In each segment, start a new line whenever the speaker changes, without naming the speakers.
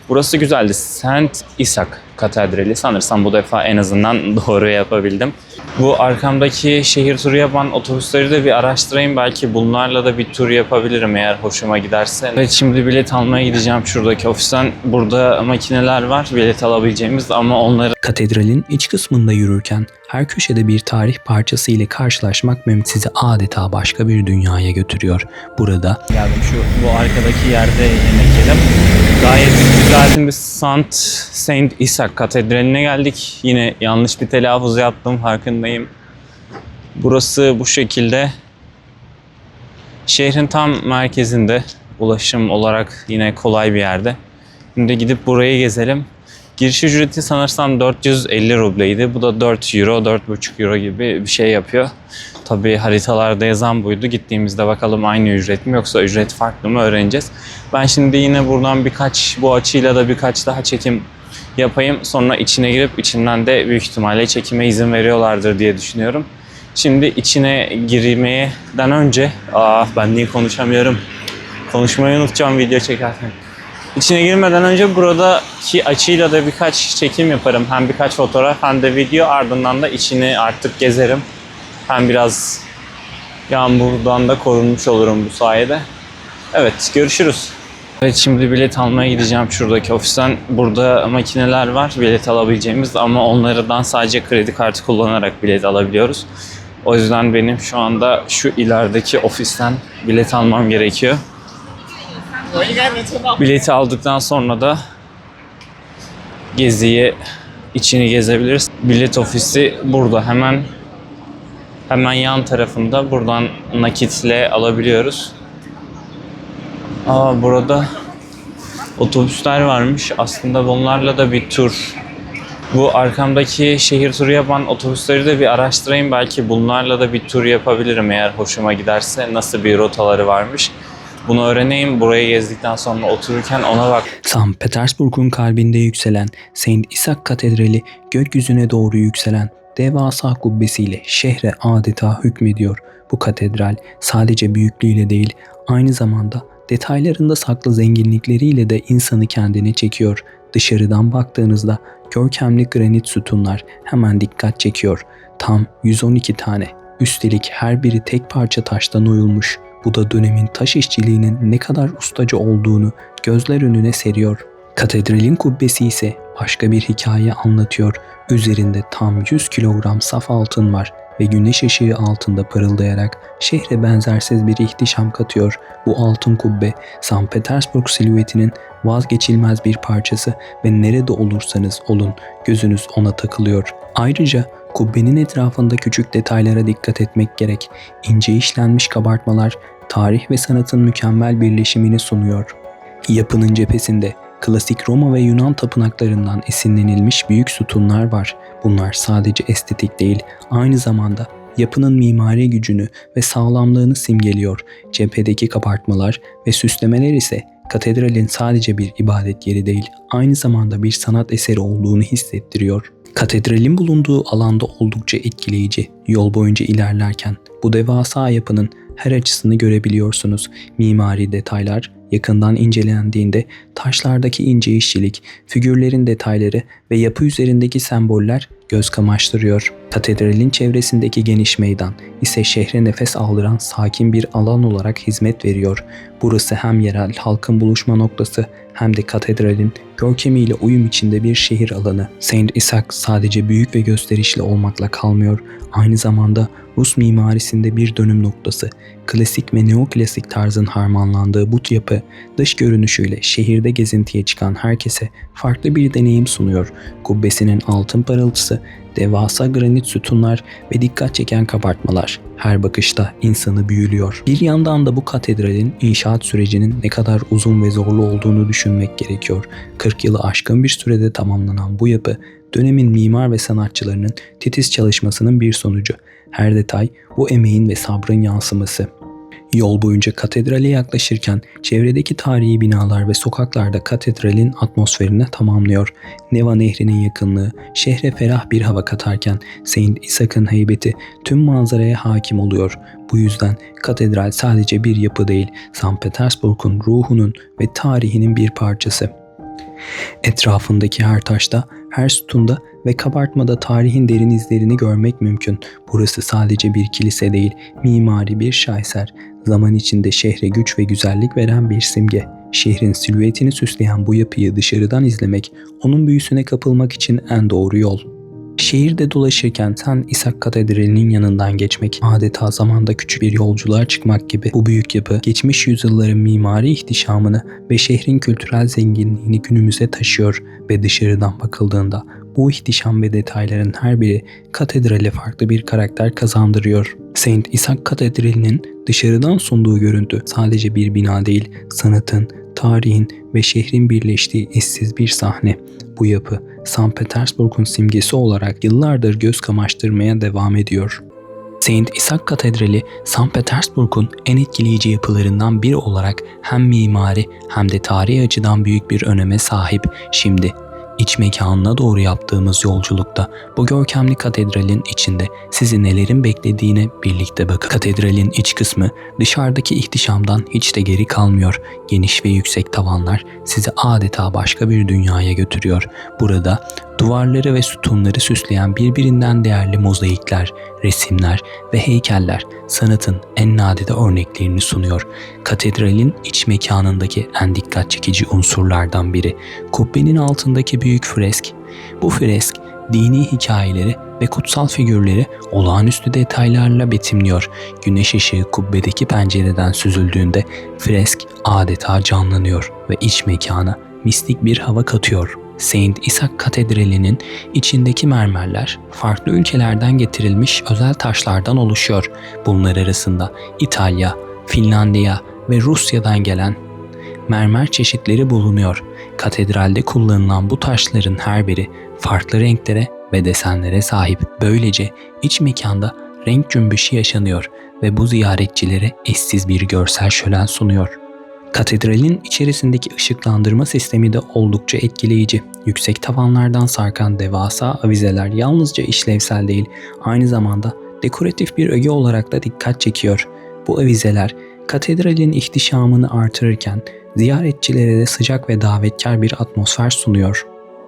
Burası güzeldi. Saint Isaac Katedrali. Sanırsam bu defa en azından doğru yapabildim. Bu arkamdaki şehir turu yapan otobüsleri de bir araştırayım. Belki bunlarla da bir tur yapabilirim eğer hoşuma giderse. Evet, şimdi bilet almaya gideceğim şuradaki ofisten. Burada makineler var bilet alabileceğimiz ama onları...
Katedralin iç kısmında yürürken her köşede bir tarih parçası ile karşılaşmak sizi adeta başka bir dünyaya götürüyor. Burada
Geldim bu arkadaki yerde yemek yedim. Gayet güzel. Şimdi Saint Isaac Katedrali'ne geldik. Yine yanlış bir telaffuz yaptım, farkındayım. Burası bu şekilde. Şehrin tam merkezinde. Ulaşım olarak yine kolay bir yerde. Şimdi gidip burayı gezelim. Giriş ücreti sanırsam 450 rubleydi. Bu da 4 euro, 4,5 euro gibi bir şey yapıyor. Tabii haritalarda yazan buydu. Gittiğimizde bakalım aynı ücret mi yoksa ücret farklı mı öğreneceğiz. Ben şimdi yine buradan bu açıyla da birkaç daha çekim yapayım. Sonra içine girip içinden de büyük ihtimalle çekime izin veriyorlardır diye düşünüyorum. Şimdi içine girmeden önce... ben niye konuşamıyorum? Konuşmayı unutacağım video çekerken. İçine girmeden önce buradaki açıyla da birkaç çekim yaparım. Hem birkaç fotoğraf hem de video, ardından da içini artık gezerim. Hem biraz yağmurdan da korunmuş olurum bu sayede. Evet, görüşürüz. Evet, şimdi bilet almaya gideceğim şuradaki ofisten. Burada makineler var bilet alabileceğimiz ama onlardan sadece kredi kartı kullanarak bilet alabiliyoruz. O yüzden benim şu anda şu ilerideki ofisten bilet almam gerekiyor. Bileti aldıktan sonra da içini gezebiliriz. Bilet ofisi burada hemen yan tarafında. Buradan nakitle alabiliyoruz. Burada otobüsler varmış. Aslında bunlarla da bir tur. Bu arkamdaki şehir turu yapan otobüsleri de bir araştırayım. Belki bunlarla da bir tur yapabilirim eğer hoşuma giderse. Nasıl bir rotaları varmış. Bunu öğreneyim. Burayı gezdikten sonra otururken ona bak.
Sankt Petersburg'un kalbinde yükselen Saint Isaac Katedrali, gökyüzüne doğru yükselen devasa kubbesiyle şehre adeta hükmediyor. Bu katedral sadece büyüklüğüyle değil, aynı zamanda detaylarında saklı zenginlikleriyle de insanı kendine çekiyor. Dışarıdan baktığınızda görkemli granit sütunlar hemen dikkat çekiyor. Tam 112 tane. Üstelik her biri tek parça taştan oyulmuş. Bu da dönemin taş işçiliğinin ne kadar ustaca olduğunu gözler önüne seriyor. Katedralin kubbesi ise başka bir hikaye anlatıyor. Üzerinde tam 100 kilogram saf altın var ve güneş ışığı altında parıldayarak şehre benzersiz bir ihtişam katıyor. Bu altın kubbe, Sankt Petersburg silüetinin vazgeçilmez bir parçası ve nerede olursanız olun gözünüz ona takılıyor. Ayrıca kubbenin etrafında küçük detaylara dikkat etmek gerek. İnce işlenmiş kabartmalar tarih ve sanatın mükemmel birleşimini sunuyor. Yapının cephesinde klasik Roma ve Yunan tapınaklarından esinlenilmiş büyük sütunlar var. Bunlar sadece estetik değil, aynı zamanda yapının mimari gücünü ve sağlamlığını simgeliyor. Cephedeki kabartmalar ve süslemeler ise katedralin sadece bir ibadet yeri değil, aynı zamanda bir sanat eseri olduğunu hissettiriyor. Katedralin bulunduğu alanda oldukça etkileyici. Yol boyunca ilerlerken bu devasa yapının her açısını görebiliyorsunuz. Mimari detaylar yakından incelendiğinde taşlardaki ince işçilik, figürlerin detayları ve yapı üzerindeki semboller göz kamaştırıyor. Katedralin çevresindeki geniş meydan ise şehre nefes aldıran sakin bir alan olarak hizmet veriyor. Burası hem yerel halkın buluşma noktası hem de katedralin görkemiyle uyum içinde bir şehir alanı. Saint Isaac sadece büyük ve gösterişli olmakla kalmıyor, aynı zamanda Rus mimarisinde bir dönüm noktası. Klasik ve neoklasik tarzın harmanlandığı bu yapı dış görünüşüyle şehirde gezintiye çıkan herkese farklı bir deneyim sunuyor. Kubbesinin altın parıltısı, devasa granit sütunlar ve dikkat çeken kabartmalar her bakışta insanı büyülüyor. Bir yandan da bu katedralin inşaat sürecinin ne kadar uzun ve zorlu olduğunu düşünmek gerekiyor. 40 yılı aşkın bir sürede tamamlanan bu yapı dönemin mimar ve sanatçılarının titiz çalışmasının bir sonucu. Her detay bu emeğin ve sabrın yansıması. Yol boyunca katedrale yaklaşırken çevredeki tarihi binalar ve sokaklarda katedralin atmosferini tamamlıyor. Neva Nehri'nin yakınlığı şehre ferah bir hava katarken Saint Isaac'ın heybeti tüm manzaraya hakim oluyor. Bu yüzden katedral sadece bir yapı değil, Sankt Petersburg'un ruhunun ve tarihinin bir parçası. Etrafındaki her taşta, her sütunda ve kabartmada tarihin derin izlerini görmek mümkün. Burası sadece bir kilise değil, mimari bir şaheser. Zaman içinde şehre güç ve güzellik veren bir simge. Şehrin silüetini süsleyen bu yapıyı dışarıdan izlemek, onun büyüsüne kapılmak için en doğru yol. Şehirde dolaşırken St. İshak Katedrali'nin yanından geçmek, adeta zamanda küçük bir yolculuğa çıkmak gibi. Bu büyük yapı, geçmiş yüzyılların mimari ihtişamını ve şehrin kültürel zenginliğini günümüze taşıyor ve dışarıdan bakıldığında bu ihtişam ve detayların her biri katedrale farklı bir karakter kazandırıyor. St. İshak Katedrali'nin dışarıdan sunduğu görüntü sadece bir bina değil, sanatın, tarihin ve şehrin birleştiği eşsiz bir sahne. Bu yapı, St. Petersburg'un simgesi olarak yıllardır göz kamaştırmaya devam ediyor. St. İshak Katedrali, St. Petersburg'un en etkileyici yapılarından biri olarak hem mimari hem de tarihi açıdan büyük bir öneme sahip. Şimdi İç mekanına doğru yaptığımız yolculukta bu görkemli katedralin içinde sizi nelerin beklediğine birlikte bakın. Katedralin iç kısmı dışarıdaki ihtişamdan hiç de geri kalmıyor. Geniş ve yüksek tavanlar sizi adeta başka bir dünyaya götürüyor. Burada duvarları ve sütunları süsleyen birbirinden değerli mozaikler, resimler ve heykeller sanatın en nadide örneklerini sunuyor. Katedralin iç mekanındaki en dikkat çekici unsurlardan biri kubbenin altındaki büyük fresk. Bu fresk dini hikayeleri ve kutsal figürleri olağanüstü detaylarla betimliyor. Güneş ışığı kubbedeki pencereden süzüldüğünde fresk adeta canlanıyor ve iç mekana mistik bir hava katıyor. St. İshak Katedrali'nin içindeki mermerler farklı ülkelerden getirilmiş özel taşlardan oluşuyor. Bunlar arasında İtalya, Finlandiya ve Rusya'dan gelen mermer çeşitleri bulunuyor. Katedralde kullanılan bu taşların her biri farklı renklere ve desenlere sahip. Böylece iç mekanda renk cümbüşü yaşanıyor ve bu ziyaretçilere eşsiz bir görsel şölen sunuyor. Katedralin içerisindeki ışıklandırma sistemi de oldukça etkileyici. Yüksek tavanlardan sarkan devasa avizeler yalnızca işlevsel değil, aynı zamanda dekoratif bir öge olarak da dikkat çekiyor. Bu avizeler katedralin ihtişamını artırırken ziyaretçilere de sıcak ve davetkar bir atmosfer sunuyor.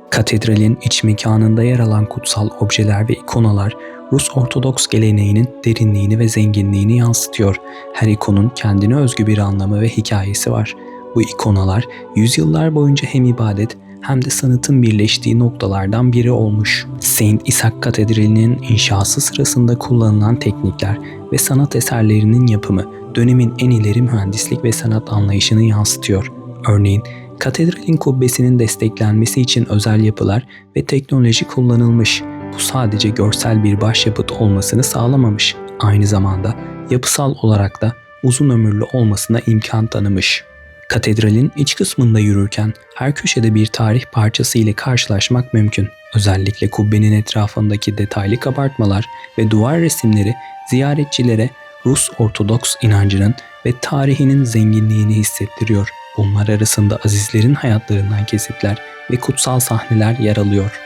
Katedralin iç mekanında yer alan kutsal objeler ve ikonalar Rus Ortodoks geleneğinin derinliğini ve zenginliğini yansıtıyor. Her ikonun kendine özgü bir anlamı ve hikayesi var. Bu ikonalar yüzyıllar boyunca hem ibadet hem de sanatın birleştiği noktalardan biri olmuş. St. İshak Katedrali'nin inşası sırasında kullanılan teknikler ve sanat eserlerinin yapımı dönemin en ileri mühendislik ve sanat anlayışını yansıtıyor. Örneğin katedralin kubbesinin desteklenmesi için özel yapılar ve teknoloji kullanılmış. Bu sadece görsel bir başyapıt olmasını sağlamamış. Aynı zamanda yapısal olarak da uzun ömürlü olmasına imkan tanımış. Katedralin iç kısmında yürürken her köşede bir tarih parçası ile karşılaşmak mümkün. Özellikle kubbenin etrafındaki detaylı kabartmalar ve duvar resimleri ziyaretçilere Rus Ortodoks inancının ve tarihinin zenginliğini hissettiriyor. Bunlar arasında azizlerin hayatlarından kesitler ve kutsal sahneler yer alıyor.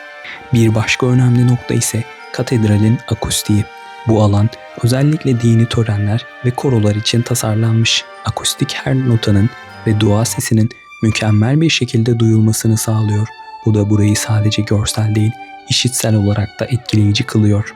Bir başka önemli nokta ise katedralin akustiği. Bu alan özellikle dini törenler ve korolar için tasarlanmış. Akustik her notanın ve dua sesinin mükemmel bir şekilde duyulmasını sağlıyor. Bu da burayı sadece görsel değil, işitsel olarak da etkileyici kılıyor.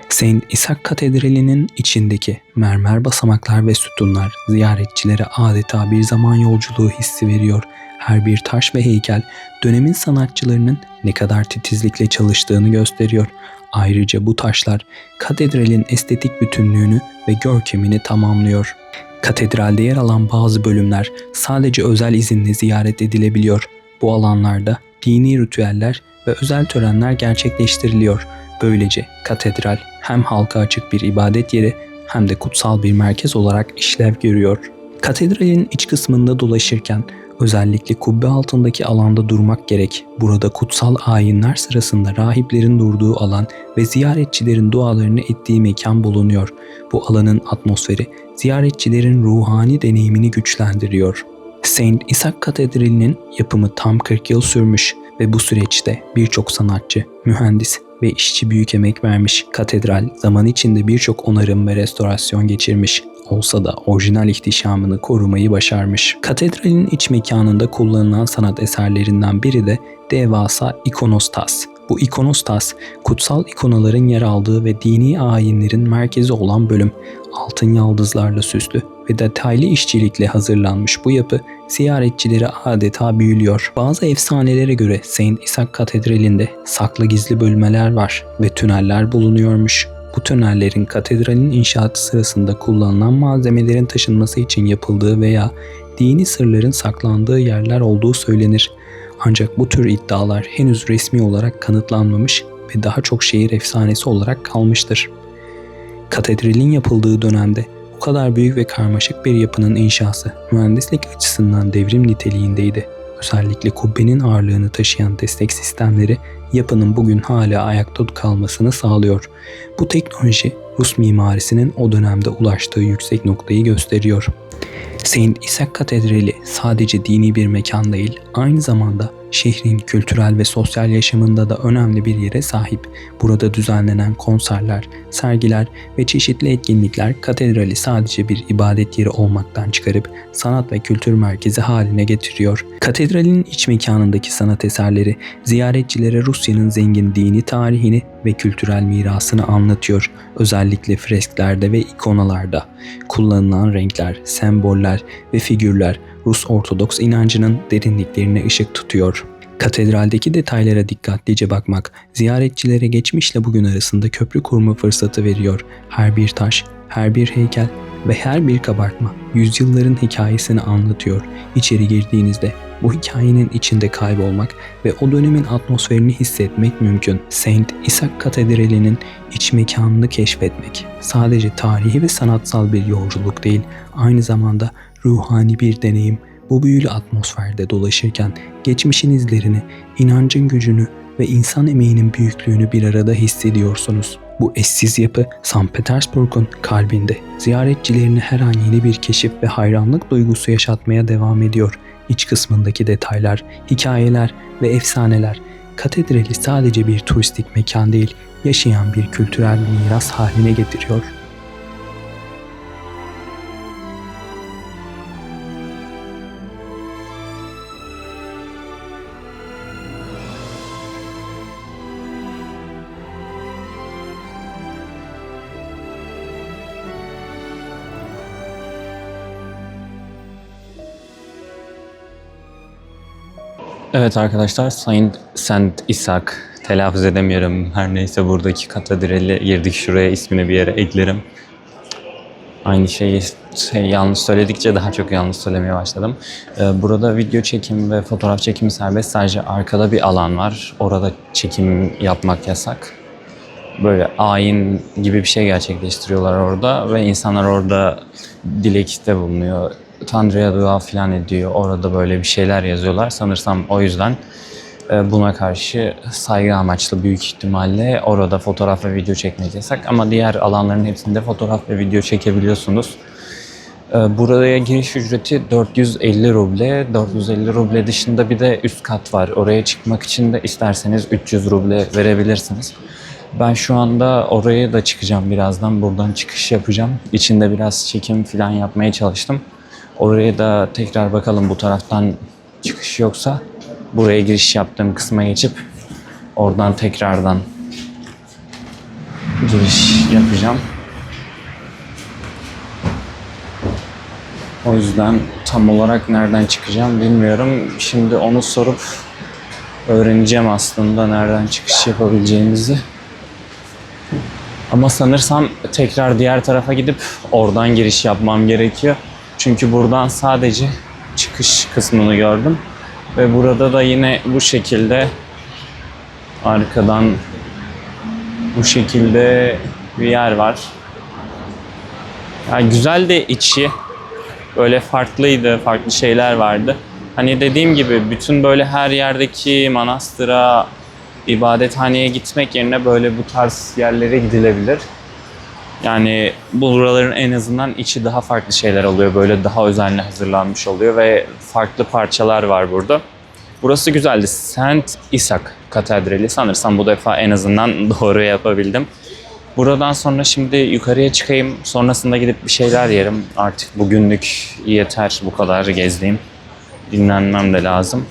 St. İshak Katedrali'nin içindeki mermer basamaklar ve sütunlar ziyaretçilere adeta bir zaman yolculuğu hissi veriyor. Her bir taş ve heykel dönemin sanatçılarının ne kadar titizlikle çalıştığını gösteriyor. Ayrıca bu taşlar katedralin estetik bütünlüğünü ve görkemini tamamlıyor. Katedralde yer alan bazı bölümler sadece özel izinle ziyaret edilebiliyor. Bu alanlarda dini ritüeller ve özel törenler gerçekleştiriliyor. Böylece katedral hem halka açık bir ibadet yeri hem de kutsal bir merkez olarak işlev görüyor. Katedralin iç kısmında dolaşırken özellikle kubbe altındaki alanda durmak gerek. Burada kutsal ayinler sırasında rahiplerin durduğu alan ve ziyaretçilerin dualarını ettiği mekan bulunuyor. Bu alanın atmosferi ziyaretçilerin ruhani deneyimini güçlendiriyor. St. İshak Katedrali'nin yapımı tam 40 yıl sürmüş ve bu süreçte birçok sanatçı, mühendis ve işçi büyük emek vermiş. Katedral zaman içinde birçok onarım ve restorasyon geçirmiş. olsa da orijinal ihtişamını korumayı başarmış. Katedralin iç mekanında kullanılan sanat eserlerinden biri de devasa ikonostas. Bu ikonostas, kutsal ikonaların yer aldığı ve dini ayinlerin merkezi olan bölüm. Altın yaldızlarla süslü ve detaylı işçilikle hazırlanmış bu yapı ziyaretçileri adeta büyülüyor. Bazı efsanelere göre Saint Isaac Katedrali'nde saklı gizli bölmeler var ve tüneller bulunuyormuş. Bu tünellerin katedralin inşaatı sırasında kullanılan malzemelerin taşınması için yapıldığı veya dini sırların saklandığı yerler olduğu söylenir. Ancak bu tür iddialar henüz resmi olarak kanıtlanmamış ve daha çok şehir efsanesi olarak kalmıştır. Katedralin yapıldığı dönemde bu kadar büyük ve karmaşık bir yapının inşası mühendislik açısından devrim niteliğindeydi. Özellikle kubbenin ağırlığını taşıyan destek sistemleri yapının bugün hala ayakta kalmasını sağlıyor. Bu teknoloji Rus mimarisinin o dönemde ulaştığı yüksek noktayı gösteriyor. Saint Isaac Katedrali sadece dini bir mekan değil, aynı zamanda şehrin kültürel ve sosyal yaşamında da önemli bir yere sahip. Burada düzenlenen konserler, sergiler ve çeşitli etkinlikler katedrali sadece bir ibadet yeri olmaktan çıkarıp sanat ve kültür merkezi haline getiriyor. Katedralin iç mekanındaki sanat eserleri ziyaretçilere Rusya'nın zengin dini tarihini ve kültürel mirasını anlatıyor. Özellikle fresklerde ve ikonalarda kullanılan renkler, semboller ve figürler Rus Ortodoks inancının derinliklerine ışık tutuyor. Katedraldeki detaylara dikkatlice bakmak, ziyaretçilere geçmişle bugün arasında köprü kurma fırsatı veriyor. Her bir taş, her bir heykel ve her bir kabartma yüzyılların hikayesini anlatıyor. İçeri girdiğinizde bu hikayenin içinde kaybolmak ve o dönemin atmosferini hissetmek mümkün. Saint Isaac Katedrali'nin iç mekanını keşfetmek sadece tarihi ve sanatsal bir yolculuk değil, aynı zamanda ruhani bir deneyim. Bu büyülü atmosferde dolaşırken geçmişin izlerini, inancın gücünü ve insan emeğinin büyüklüğünü bir arada hissediyorsunuz. Bu eşsiz yapı St. Petersburg'un kalbinde ziyaretçilerini her an yeni bir keşif ve hayranlık duygusu yaşatmaya devam ediyor. İç kısmındaki detaylar, hikayeler ve efsaneler katedrali sadece bir turistik mekan değil, yaşayan bir kültürel miras haline getiriyor.
Evet arkadaşlar, Saint Isaac, telaffuz edemiyorum. Her neyse, buradaki katedrale girdik. Şuraya ismini bir yere eklerim. Aynı şeyi yanlış söyledikçe daha çok yanlış söylemeye başladım. Burada video çekimi ve fotoğraf çekimi serbest. Sadece arkada bir alan var. Orada çekim yapmak yasak. Böyle ayin gibi bir şey gerçekleştiriyorlar orada ve insanlar orada dilekte bulunuyor. Tanrı'ya dua falan ediyor. Orada böyle bir şeyler yazıyorlar. Sanırsam o yüzden buna karşı saygı amaçlı büyük ihtimalle orada fotoğraf ve video çekmek yasak. Ama diğer alanların hepsinde fotoğraf ve video çekebiliyorsunuz. Buraya giriş ücreti 450 ruble. 450 ruble dışında bir de üst kat var. Oraya çıkmak için de isterseniz 300 ruble verebilirsiniz. Ben şu anda oraya da çıkacağım birazdan. Buradan çıkış yapacağım. İçinde biraz çekim falan yapmaya çalıştım. Oraya da tekrar bakalım, bu taraftan çıkış yoksa buraya giriş yaptığım kısma geçip oradan tekrardan giriş yapacağım. O yüzden tam olarak nereden çıkacağım bilmiyorum. Şimdi onu sorup öğreneceğim aslında nereden çıkış yapabileceğimizi. Ama sanırsam tekrar diğer tarafa gidip oradan giriş yapmam gerekiyor. Çünkü buradan sadece çıkış kısmını gördüm. Ve burada da yine bu şekilde arkadan bu şekilde bir yer var. Yani güzel de içi. Böyle farklıydı, farklı şeyler vardı. Hani dediğim gibi bütün böyle her yerdeki manastıra, ibadethaneye gitmek yerine böyle bu tarz yerlere gidilebilir. Yani buraların en azından içi daha farklı şeyler oluyor. Böyle daha özenli hazırlanmış oluyor ve farklı parçalar var burada. Burası güzeldi. Saint Isaac Katedrali. Sanırsam bu defa en azından doğru yapabildim. Buradan sonra şimdi yukarıya çıkayım. Sonrasında gidip bir şeyler yerim. Artık bugünlük yeter, bu kadar gezdiğim. Dinlenmem de lazım.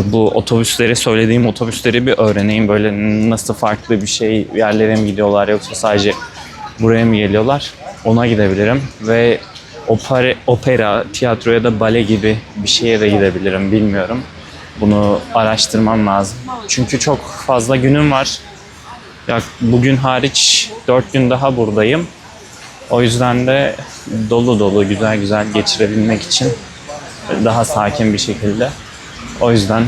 Bu otobüsleri, söylediğim otobüsleri bir öğreneyim. Böyle nasıl farklı bir şey, yerlere mi gidiyorlar yoksa sadece buraya mı geliyorlar? Ona gidebilirim. Ve opera, tiyatro ya da bale gibi bir şeye de gidebilirim, bilmiyorum. Bunu araştırmam lazım. Çünkü çok fazla günüm var. Ya bugün hariç 4 gün daha buradayım. O yüzden de dolu dolu, güzel güzel geçirebilmek için daha sakin bir şekilde. O yüzden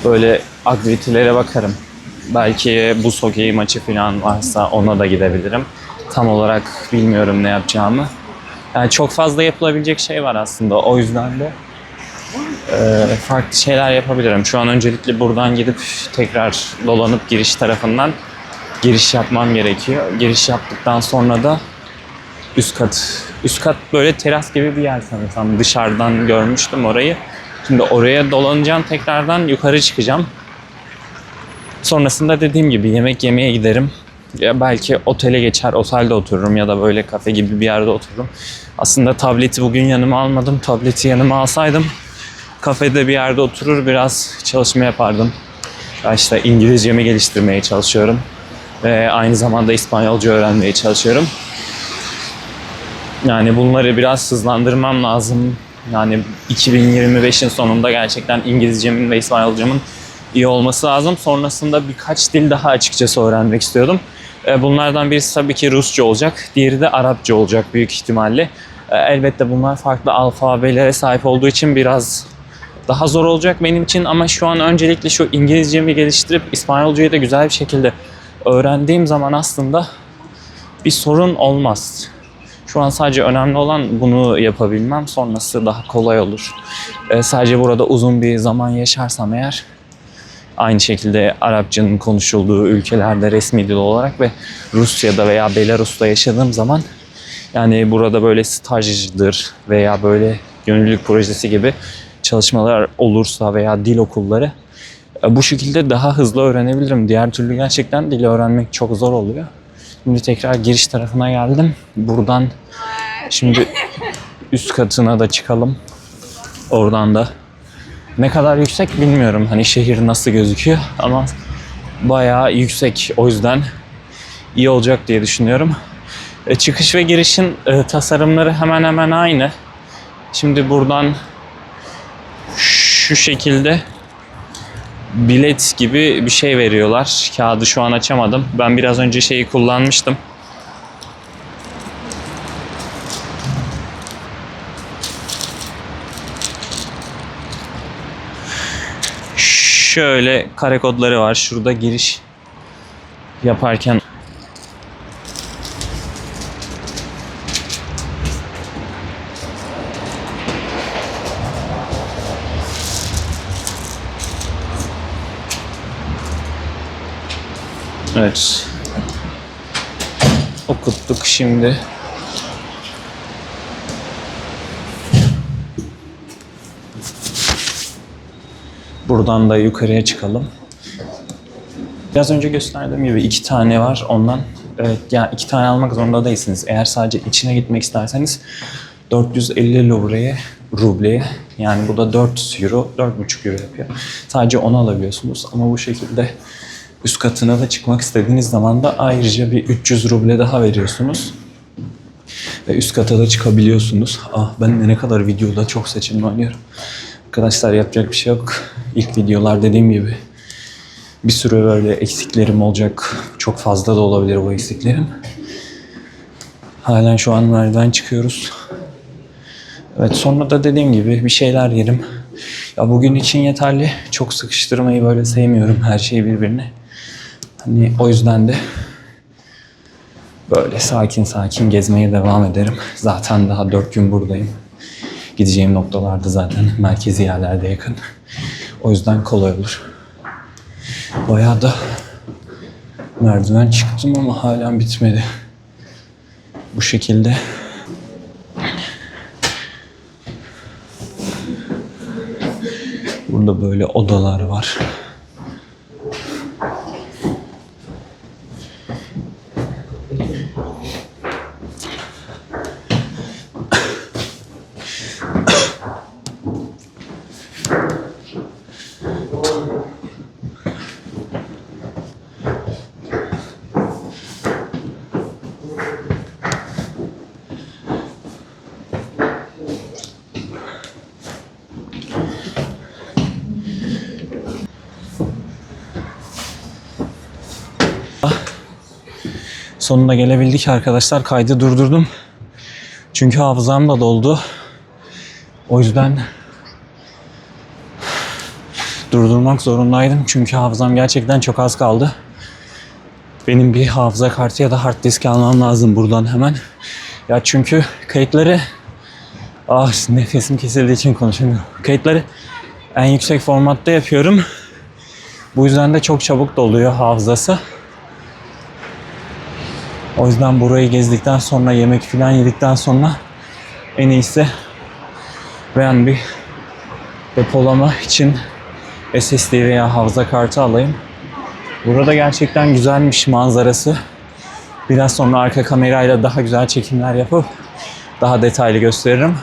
böyle aktivitelere bakarım. Belki buz hokeyi maçı falan varsa ona da gidebilirim. Tam olarak bilmiyorum ne yapacağımı. Yani çok fazla yapılabilecek şey var aslında. O yüzden de farklı şeyler yapabilirim. Şu an öncelikle buradan gidip tekrar dolanıp giriş tarafından giriş yapmam gerekiyor. Giriş yaptıktan sonra da üst kat böyle teras gibi bir yer sanırsam. Dışarıdan görmüştüm orayı. Şimdi oraya dolanacağım, tekrardan yukarı çıkacağım. Sonrasında dediğim gibi yemek yemeye giderim. Ya belki otele geçer, otelde otururum ya da böyle kafe gibi bir yerde otururum. Aslında tableti bugün yanıma almadım. Tableti yanıma alsaydım kafede bir yerde oturur biraz çalışma yapardım. Ya işte İngilizcemi geliştirmeye çalışıyorum. Ve aynı zamanda İspanyolca öğrenmeye çalışıyorum. Yani bunları biraz hızlandırmam lazım. Yani 2025'in sonunda gerçekten İngilizcemin ve İspanyolcamın iyi olması lazım. Sonrasında birkaç dil daha açıkçası öğrenmek istiyordum. Bunlardan birisi tabii ki Rusça olacak. Diğeri de Arapça olacak büyük ihtimalle. Elbette bunlar farklı alfabelere sahip olduğu için biraz daha zor olacak benim için. Ama şu an öncelikle şu İngilizcemi geliştirip İspanyolcayı da güzel bir şekilde öğrendiğim zaman aslında bir sorun olmaz. Şu an sadece önemli olan bunu yapabilmem. Sonrası daha kolay olur. Sadece burada uzun bir zaman yaşarsam eğer, aynı şekilde Arapçanın konuşulduğu ülkelerde resmi dil olarak ve Rusya'da veya Belarus'ta yaşadığım zaman, yani burada böyle stajdır veya böyle gönüllülük projesi gibi çalışmalar olursa veya dil okulları, bu şekilde daha hızlı öğrenebilirim. Diğer türlü gerçekten dili öğrenmek çok zor oluyor. Şimdi tekrar giriş tarafına geldim. Buradan şimdi üst katına da çıkalım. Oradan da ne kadar yüksek bilmiyorum. Hani şehir nasıl gözüküyor ama bayağı yüksek. O yüzden iyi olacak diye düşünüyorum. Çıkış ve girişin tasarımları hemen hemen aynı. Şimdi buradan şu şekilde bilet gibi bir şey veriyorlar. Kağıdı şu an açamadım. Ben biraz önce şeyi kullanmıştım. Şöyle kare kodları var. Şurada giriş yaparken evet. Okuttuk şimdi. Buradan da yukarıya çıkalım. Biraz önce gösterdiğim gibi 2 tane var ondan. Evet, yani 2 tane almak zorunda değilsiniz. Eğer sadece içine gitmek isterseniz 450 rubleye, yani bu da 4 euro, 4,5 euro yapıyor. Sadece onu alabiliyorsunuz ama bu şekilde üst katına da çıkmak istediğiniz zaman da ayrıca bir 300 ruble daha veriyorsunuz. Ve üst kata da çıkabiliyorsunuz. Ben de ne kadar videoda çok seçimli oynuyorum. Arkadaşlar yapacak bir şey yok. İlk videolar dediğim gibi bir sürü böyle eksiklerim olacak. Çok fazla da olabilir bu eksiklerim. Halen şu an merdiven çıkıyoruz. Evet, sonra da dediğim gibi bir şeyler yerim. Ya bugün için yeterli. Çok sıkıştırmayı böyle sevmiyorum, her şeyi birbirine. Hani o yüzden de böyle sakin sakin gezmeye devam ederim. Zaten daha 4 gün buradayım. Gideceğim noktalarda zaten merkezi yerlerde yakın. O yüzden kolay olur. Bayağı da merdiven çıktım ama halen bitmedi. Bu şekilde. Burada böyle odalar var. Sonunda gelebildik arkadaşlar. Kaydı durdurdum. Çünkü hafızam da doldu. O yüzden durdurmak zorundaydım. Çünkü hafızam gerçekten çok az kaldı. Benim bir hafıza kartı ya da hard disk almam lazım buradan hemen. Ya çünkü kayıtları... nefesim kesildiği için konuşamıyorum. Kayıtları en yüksek formatta yapıyorum. Bu yüzden de çok çabuk doluyor hafızası. O yüzden burayı gezdikten sonra, yemek falan yedikten sonra en iyisi ben bir depolama için SSD veya hafıza kartı alayım. Burada gerçekten güzelmiş manzarası. Biraz sonra arka kamerayla daha güzel çekimler yapıp daha detaylı gösteririm.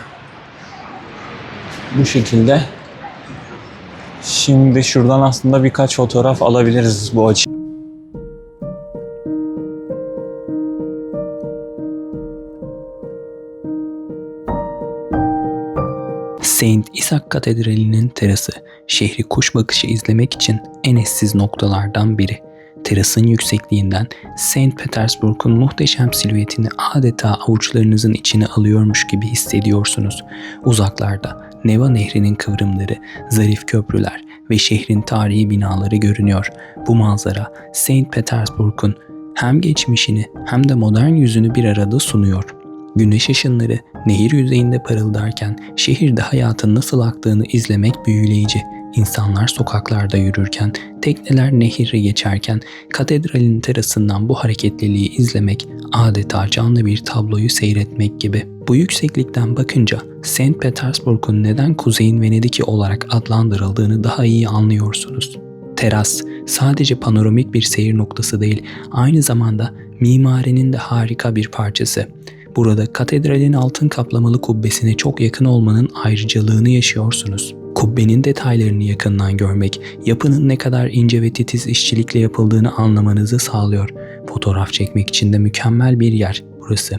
Bu şekilde. Şimdi şuradan aslında birkaç fotoğraf alabiliriz bu açı.
Saint Isaac Katedrali'nin terası, şehri kuş bakışı izlemek için en eşsiz noktalardan biri. Terasın yüksekliğinden Saint Petersburg'un muhteşem silüetini adeta avuçlarınızın içine alıyormuş gibi hissediyorsunuz. Uzaklarda Neva Nehri'nin kıvrımları, zarif köprüler ve şehrin tarihi binaları görünüyor. Bu manzara Saint Petersburg'un hem geçmişini hem de modern yüzünü bir arada sunuyor. Güneş ışınları nehir yüzeyinde parıldarken şehirde hayatın nasıl aktığını izlemek büyüleyici. İnsanlar sokaklarda yürürken, tekneler nehri geçerken, katedralin terasından bu hareketliliği izlemek adeta canlı bir tabloyu seyretmek gibi. Bu yükseklikten bakınca St. Petersburg'un neden Kuzey'in Venedik'i olarak adlandırıldığını daha iyi anlıyorsunuz. Teras sadece panoramik bir seyir noktası değil, aynı zamanda mimarinin de harika bir parçası. Burada katedralin altın kaplamalı kubbesine çok yakın olmanın ayrıcalığını yaşıyorsunuz. Kubbenin detaylarını yakından görmek, yapının ne kadar ince ve titiz işçilikle yapıldığını anlamanızı sağlıyor. Fotoğraf çekmek için de mükemmel bir yer burası.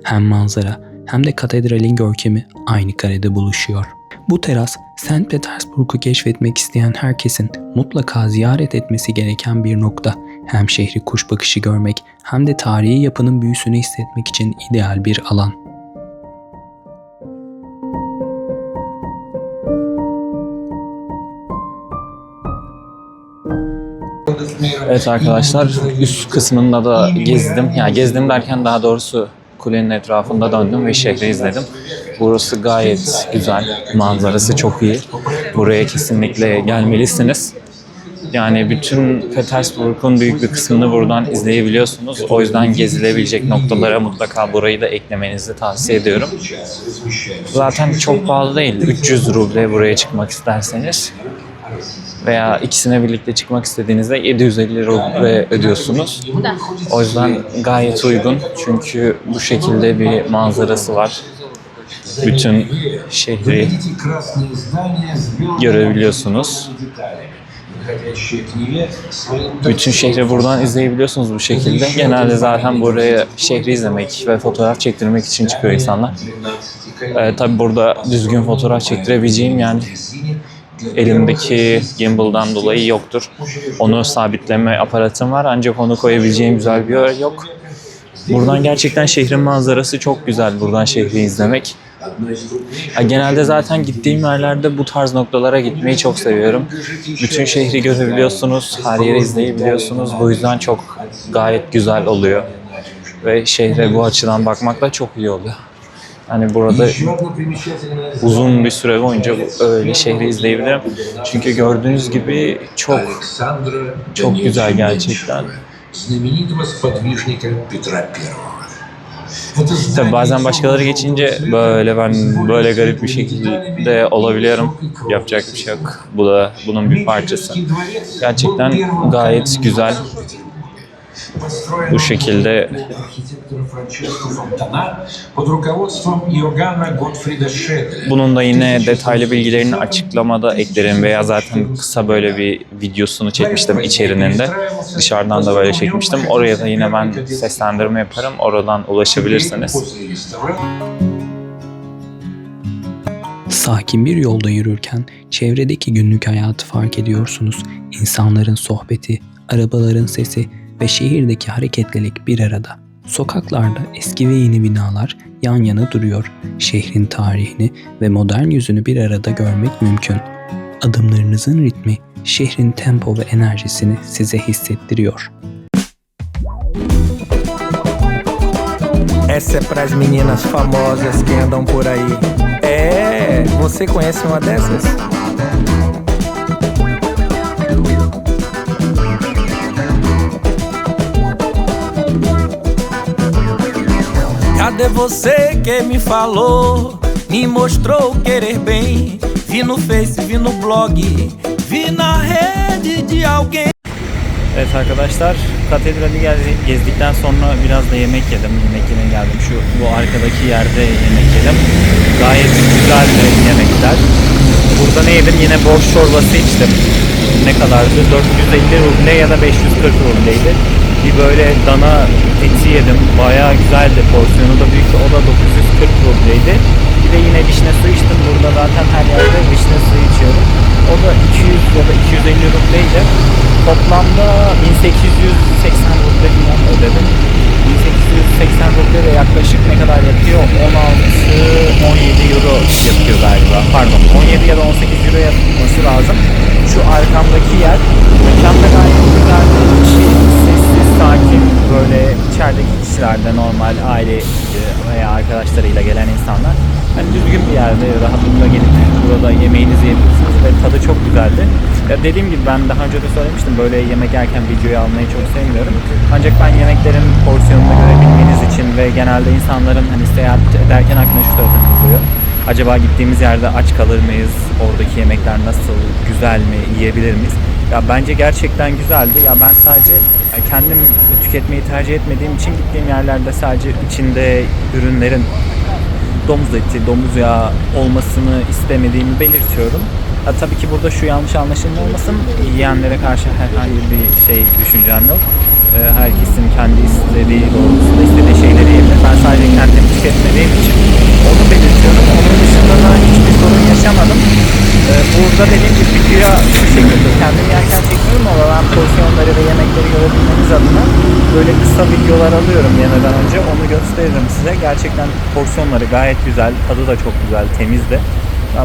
Hem manzara hem de katedralin görkemi aynı karede buluşuyor. Bu teras, St. Petersburg'u keşfetmek isteyen herkesin mutlaka ziyaret etmesi gereken bir nokta. Hem şehri kuş bakışı görmek hem de tarihi yapının büyüsünü hissetmek için ideal bir alan.
Evet arkadaşlar, üst kısmında da gezdim. Yani gezdim derken daha doğrusu kulenin etrafında döndüm ve şehri izledim. Burası gayet güzel, manzarası çok iyi. Buraya kesinlikle gelmelisiniz. Yani bütün Petersburg'un büyük bir kısmını buradan izleyebiliyorsunuz. O yüzden gezilebilecek noktalara mutlaka burayı da eklemenizi tavsiye ediyorum. Zaten çok pahalı değil. 300 ruble buraya çıkmak isterseniz. Veya ikisine birlikte çıkmak istediğinizde 750 ruble ödüyorsunuz. O yüzden gayet uygun. Çünkü bu şekilde bir manzarası var. Bütün şehri görebiliyorsunuz. Bütün şehri buradan izleyebiliyorsunuz bu şekilde. Genelde zaten buraya şehri izlemek ve fotoğraf çektirmek için çıkıyor insanlar. Tabi burada düzgün fotoğraf çektirebileceğim yani elimdeki gimbal'dan dolayı yoktur. Onu sabitleme aparatım var ancak onu koyabileceğim güzel bir yer yok. Buradan gerçekten şehrin manzarası çok güzel, buradan şehri izlemek. Genelde zaten gittiğim yerlerde bu tarz noktalara gitmeyi çok seviyorum. Bütün şehri görebiliyorsunuz, her yeri izleyebiliyorsunuz. Bu yüzden çok gayet güzel oluyor. Ve şehre bu açıdan bakmak da çok iyi oluyor. Hani burada uzun bir süre boyunca öyle şehri izleyebilirim. Çünkü gördüğünüz gibi çok güzel gerçekten. Tabii bazen başkaları geçince ben böyle garip bir şekilde olabiliyorum. Yapacak bir şey yok. Bu da bunun bir parçası. Gerçekten gayet güzel. Bu şekilde bunun da yine detaylı bilgilerini açıklamada eklerim veya zaten kısa böyle bir videosunu çekmiştim içerinin de. Dışarıdan da böyle çekmiştim. Oraya da yine ben seslendirme yaparım. Oradan ulaşabilirsiniz.
Sakin bir yolda yürürken çevredeki günlük hayatı fark ediyorsunuz. İnsanların sohbeti, arabaların sesi ve şehirdeki hareketlilik bir arada. Sokaklarda eski ve yeni binalar yan yana duruyor. Şehrin tarihini ve modern yüzünü bir arada görmek mümkün. Adımlarınızın ritmi şehrin tempo ve enerjisini size hissettiriyor.
Essa é pras meninas famosas que andam por aí. Você conhece uma dessas? Cadê você que me falou, me mostrou querer bem? Vi no Face, vi no blog, vi na rede de alguém.
Evet arkadaşlar, katedrali gezdikten sonra biraz da yemek yedim. Yemek yemeye geldim. Bu arkadaki yerde yemek yedim. Gayet güzeldi yemekler. Burada ne yedim? Yine borş çorbası içtim. Ne kadardı? 450 ruble ya da 540 rubleydi. Bir böyle dana eti yedim. Bayağı güzeldi. Porsiyonu da büyüktü. O da 940 rubleydi. Bir de yine vişne suyu içtim. Burada zaten her yerde vişne suyu içiyorum. O da 200 ya da 250 rubleydi. Toplamda 1880 ruble falan ödedim. 1880 ruble de yaklaşık ne kadar yapıyor? 16-17 euro yapıyor galiba. Pardon, 17 ya da 18 euro yapması lazım. Şu arkamdaki yer mekanda gayet güzel. Sessiz, sakin, böyle içerideki kişilerde normal aile veya arkadaşlarıyla gelen insanlar. Hani düzgün bir yerde rahatlıkla gelip burada yemeğinizi yiyebilirsiniz ve tadı çok güzeldi. Ya dediğim gibi ben daha önce de söylemiştim, böyle yemek yerken videoyu almayı çok sevmiyorum. Ancak ben yemeklerin porsiyonunu görebilmeniz için ve genelde insanların hani seyahat ederken aklına şu soru takılıyor. Acaba gittiğimiz yerde aç kalır mıyız? Oradaki yemekler nasıl? Güzel mi? Yiyebilir miyiz? Ya bence gerçekten güzeldi. Ya ben sadece kendim tüketmeyi tercih etmediğim için gittiğim yerlerde sadece içinde ürünlerin domuz eti, domuz yağı olmasını istemediğimi belirtiyorum. Tabii ki burada şu yanlış anlaşılma olmasın, yiyenlere karşı herhangi bir şey düşüncem yok. Herkesin kendi istediği doğrultusunda istediği şeyleri yiyebilir. Ben sadece kendim tüketmediğim için onu belirtiyorum. Onun dışında da hiçbir sorun yaşamadım. Burada dediğim gibi videoya şu şekilde kendim yerken çekiyorum ama ben porsiyonları ve yemekleri görebilmeniz adına böyle kısa videolar alıyorum yemeden önce. Onu gösteririm size. Gerçekten porsiyonları gayet güzel, tadı da çok güzel, temiz de.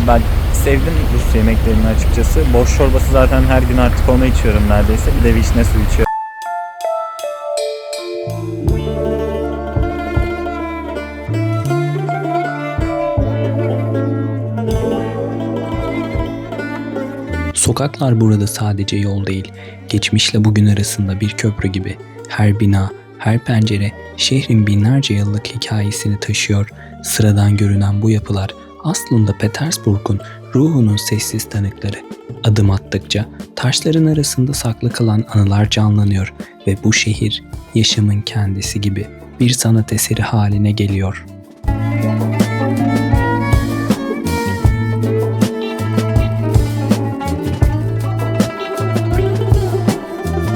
Ben sevdim Rus yemeklerini açıkçası. Borş çorbası zaten her gün artık onu içiyorum neredeyse. Bir de vişne suyu içiyorum.
Sokaklar burada sadece yol değil, geçmişle bugün arasında bir köprü gibi. Her bina, her pencere şehrin binlerce yıllık hikayesini taşıyor. Sıradan görünen bu yapılar aslında Petersburg'un ruhunun sessiz tanıkları. Adım attıkça taşların arasında saklı kalan anılar canlanıyor ve bu şehir yaşamın kendisi gibi bir sanat eseri haline geliyor.